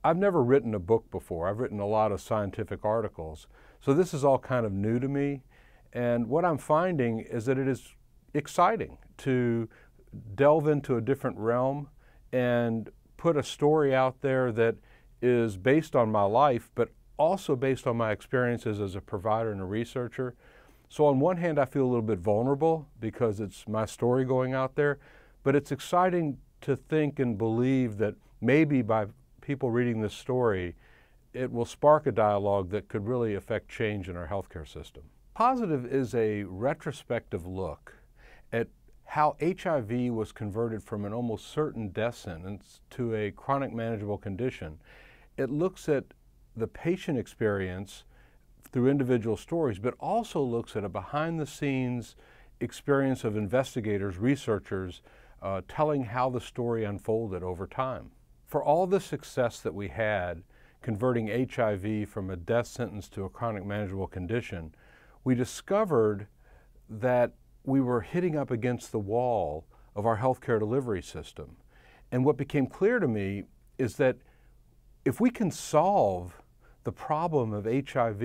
I've never written a book before. I've written a lot of scientific articles. So this is all kind of new to me. And what I'm finding is that it is exciting to delve into a different realm and put a story out there that is based on my life, but also based on my experiences as a provider and a researcher. So on one hand, I feel a little bit vulnerable because it's my story going out there, but it's exciting to think and believe that maybe by people reading this story, it will spark a dialogue that could really affect change in our healthcare system. Positive is a retrospective look at how HIV was converted from an almost certain death sentence to a chronic manageable condition. It looks at the patient experience through individual stories, but also looks at a behind-the-scenes experience of investigators, researchers, telling how the story unfolded over time. For all the success that we had converting HIV from a death sentence to a chronic manageable condition, we discovered that we were hitting up against the wall of our healthcare delivery system. And what became clear to me is that if we can solve the problem of HIV,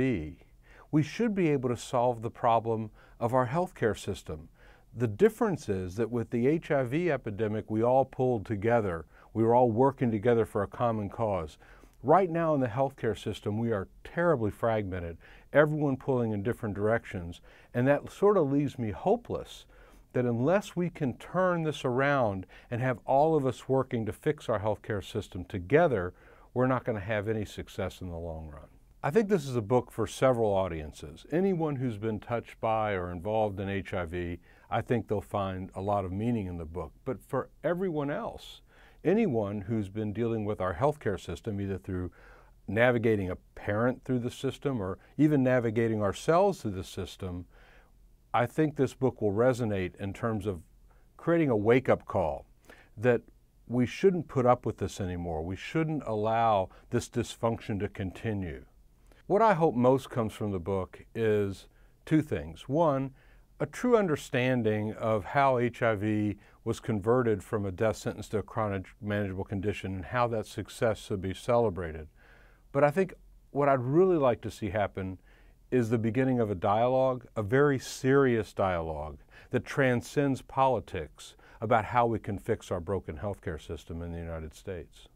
we should be able to solve the problem of our healthcare system. The difference is that with the HIV epidemic, we all pulled together. We were all working together for a common cause. Right now in the healthcare system, we are terribly fragmented, everyone pulling in different directions, and that sort of leaves me hopeless that unless we can turn this around and have all of us working to fix our healthcare system together, we're not going to have any success in the long run. I think this is a book for several audiences. Anyone who's been touched by or involved in HIV, I think they'll find a lot of meaning in the book. But for everyone else, anyone who's been dealing with our healthcare system, either through navigating a parent through the system or even navigating ourselves through the system, I think this book will resonate in terms of creating a wake-up call that we shouldn't put up with this anymore. We shouldn't allow this dysfunction to continue. What I hope most comes from the book is two things. One, a true understanding of how HIV was converted from a death sentence to a chronic manageable condition and how that success should be celebrated. But I think what I'd really like to see happen is the beginning of a dialogue, a very serious dialogue that transcends politics about how we can fix our broken healthcare system in the United States.